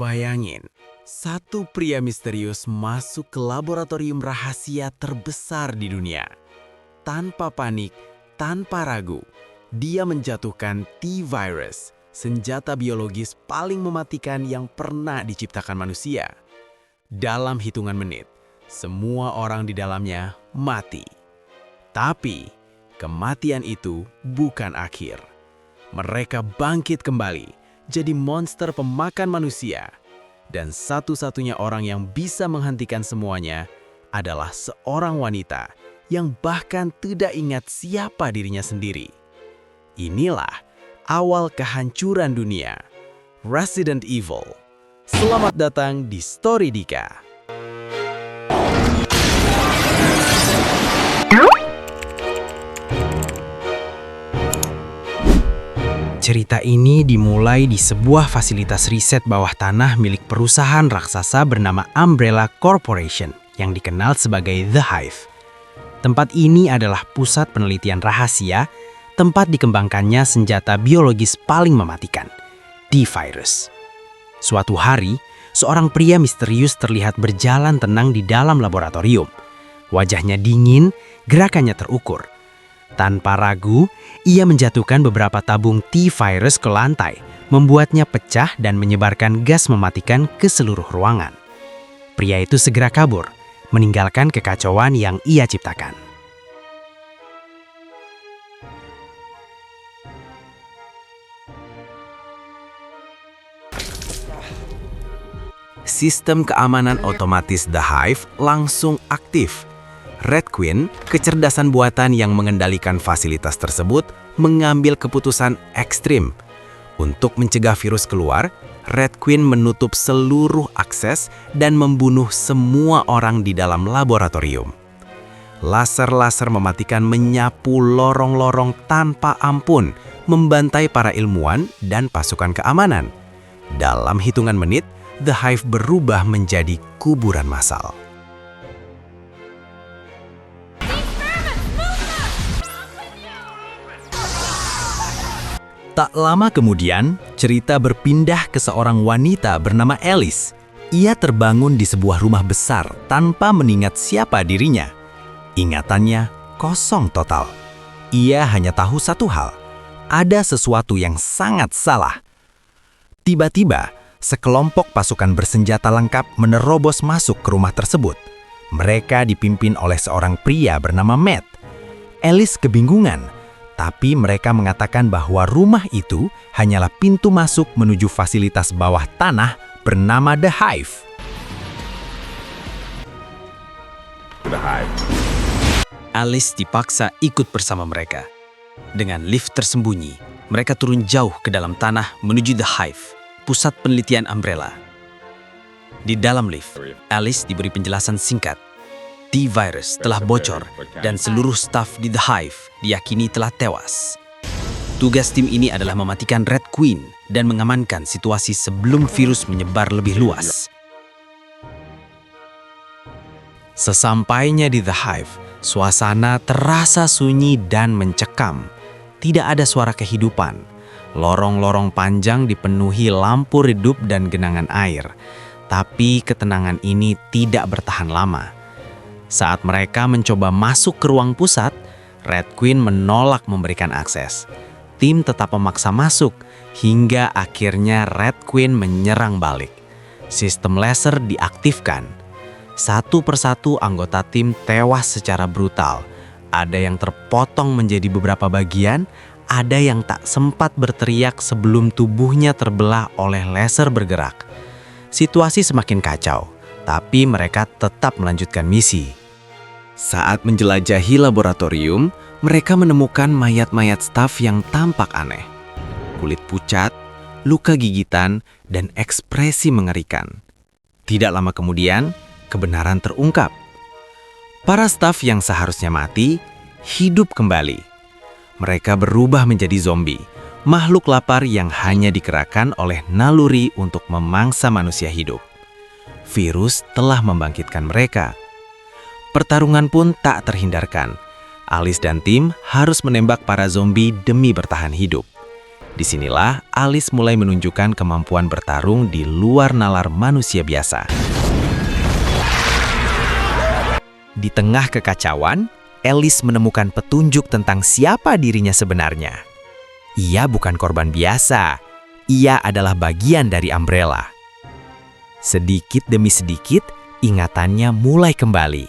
Bayangin, satu pria misterius masuk ke laboratorium rahasia terbesar di dunia. Tanpa panik, tanpa ragu, dia menjatuhkan T-Virus, senjata biologis paling mematikan yang pernah diciptakan manusia. Dalam hitungan menit, semua orang di dalamnya mati. Tapi, kematian itu bukan akhir. Mereka bangkit kembali, jadi monster pemakan manusia. Dan satu-satunya orang yang bisa menghentikan semuanya adalah seorang wanita yang bahkan tidak ingat siapa dirinya sendiri. Inilah awal kehancuran dunia. Resident Evil. Selamat datang di Story Dika. Cerita ini dimulai di sebuah fasilitas riset bawah tanah milik perusahaan raksasa bernama Umbrella Corporation yang dikenal sebagai The Hive. Tempat ini adalah pusat penelitian rahasia, tempat dikembangkannya senjata biologis paling mematikan, T-Virus. Suatu hari, seorang pria misterius terlihat berjalan tenang di dalam laboratorium. Wajahnya dingin, gerakannya terukur. Tanpa ragu, ia menjatuhkan beberapa tabung T-Virus ke lantai, membuatnya pecah dan menyebarkan gas mematikan ke seluruh ruangan. Pria itu segera kabur, meninggalkan kekacauan yang ia ciptakan. Sistem keamanan otomatis The Hive langsung aktif. Red Queen, kecerdasan buatan yang mengendalikan fasilitas tersebut, mengambil keputusan ekstrim. Untuk mencegah virus keluar, Red Queen menutup seluruh akses dan membunuh semua orang di dalam laboratorium. Laser-laser mematikan menyapu lorong-lorong tanpa ampun, membantai para ilmuwan dan pasukan keamanan. Dalam hitungan menit, The Hive berubah menjadi kuburan massal. Tak lama kemudian, cerita berpindah ke seorang wanita bernama Alice. Ia terbangun di sebuah rumah besar tanpa mengingat siapa dirinya. Ingatannya kosong total. Ia hanya tahu satu hal, ada sesuatu yang sangat salah. Tiba-tiba, sekelompok pasukan bersenjata lengkap menerobos masuk ke rumah tersebut. Mereka dipimpin oleh seorang pria bernama Matt. Alice kebingungan. Tapi mereka mengatakan bahwa rumah itu hanyalah pintu masuk menuju fasilitas bawah tanah bernama The Hive. Alice dipaksa ikut bersama mereka. Dengan lift tersembunyi, mereka turun jauh ke dalam tanah menuju The Hive, pusat penelitian Umbrella. Di dalam lift, Alice diberi penjelasan singkat. T-Virus telah bocor dan seluruh staf di The Hive diyakini telah tewas. Tugas tim ini adalah mematikan Red Queen dan mengamankan situasi sebelum virus menyebar lebih luas. Sesampainya di The Hive, suasana terasa sunyi dan mencekam. Tidak ada suara kehidupan. Lorong-lorong panjang dipenuhi lampu redup dan genangan air. Tapi ketenangan ini tidak bertahan lama. Saat mereka mencoba masuk ke ruang pusat, Red Queen menolak memberikan akses. Tim tetap memaksa masuk, hingga akhirnya Red Queen menyerang balik. Sistem laser diaktifkan. Satu persatu anggota tim tewas secara brutal. Ada yang terpotong menjadi beberapa bagian, ada yang tak sempat berteriak sebelum tubuhnya terbelah oleh laser bergerak. Situasi semakin kacau. Tapi mereka tetap melanjutkan misi. Saat menjelajahi laboratorium, mereka menemukan mayat-mayat staf yang tampak aneh. Kulit pucat, luka gigitan, dan ekspresi mengerikan. Tidak lama kemudian, kebenaran terungkap. Para staf yang seharusnya mati, hidup kembali. Mereka berubah menjadi zombie, makhluk lapar yang hanya digerakkan oleh naluri untuk memangsa manusia hidup. Virus telah membangkitkan mereka. Pertarungan pun tak terhindarkan. Alice dan tim harus menembak para zombie demi bertahan hidup. Disinilah Alice mulai menunjukkan kemampuan bertarung di luar nalar manusia biasa. Di tengah kekacauan, Alice menemukan petunjuk tentang siapa dirinya sebenarnya. Ia bukan korban biasa. Ia adalah bagian dari Umbrella. Sedikit demi sedikit, ingatannya mulai kembali.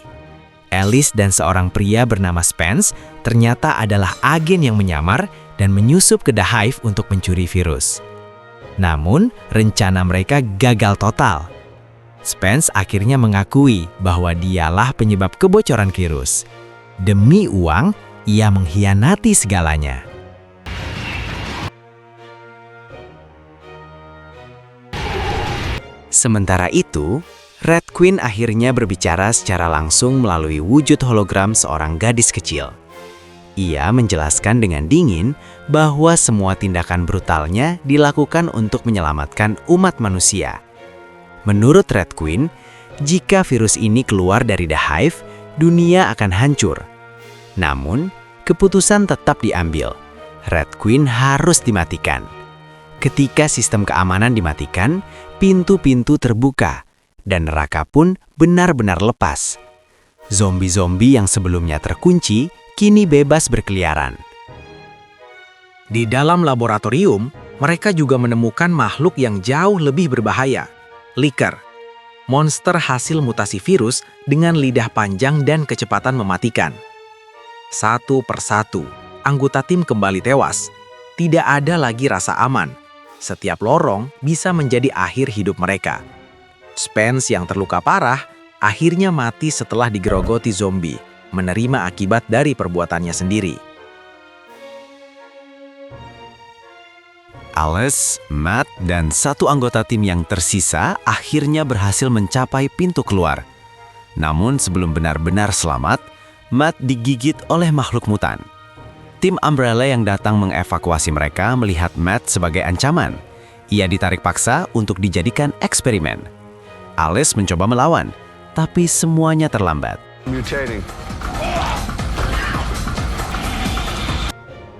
Alice dan seorang pria bernama Spence ternyata adalah agen yang menyamar dan menyusup ke The Hive untuk mencuri virus. Namun, rencana mereka gagal total. Spence akhirnya mengakui bahwa dialah penyebab kebocoran virus. Demi uang, ia mengkhianati segalanya. Sementara itu, Red Queen akhirnya berbicara secara langsung melalui wujud hologram seorang gadis kecil. Ia menjelaskan dengan dingin bahwa semua tindakan brutalnya dilakukan untuk menyelamatkan umat manusia. Menurut Red Queen, jika virus ini keluar dari The Hive, dunia akan hancur. Namun, keputusan tetap diambil. Red Queen harus dimatikan. Ketika sistem keamanan dimatikan, pintu-pintu terbuka, dan neraka pun benar-benar lepas. Zombie-zombie yang sebelumnya terkunci, kini bebas berkeliaran. Di dalam laboratorium, mereka juga menemukan makhluk yang jauh lebih berbahaya. Licker, monster hasil mutasi virus dengan lidah panjang dan kecepatan mematikan. Satu persatu, anggota tim kembali tewas. Tidak ada lagi rasa aman. Setiap lorong bisa menjadi akhir hidup mereka. Spence yang terluka parah akhirnya mati setelah digerogoti zombie, menerima akibat dari perbuatannya sendiri. Alice, Matt, dan satu anggota tim yang tersisa akhirnya berhasil mencapai pintu keluar. Namun sebelum benar-benar selamat, Matt digigit oleh makhluk mutan. Tim Umbrella yang datang mengevakuasi mereka melihat Matt sebagai ancaman. Ia ditarik paksa untuk dijadikan eksperimen. Alice mencoba melawan, tapi semuanya terlambat.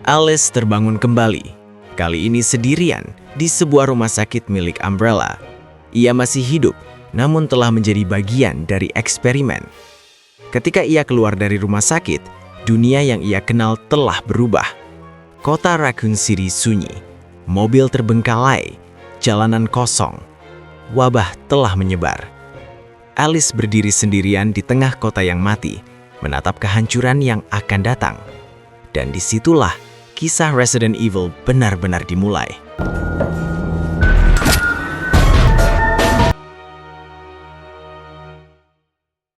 Alice terbangun kembali. Kali ini sendirian di sebuah rumah sakit milik Umbrella. Ia masih hidup, namun telah menjadi bagian dari eksperimen. Ketika ia keluar dari rumah sakit, dunia yang ia kenal telah berubah. Kota Raccoon City sunyi, mobil terbengkalai, jalanan kosong. Wabah telah menyebar. Alice berdiri sendirian di tengah kota yang mati, menatap kehancuran yang akan datang. Dan disitulah kisah Resident Evil benar-benar dimulai.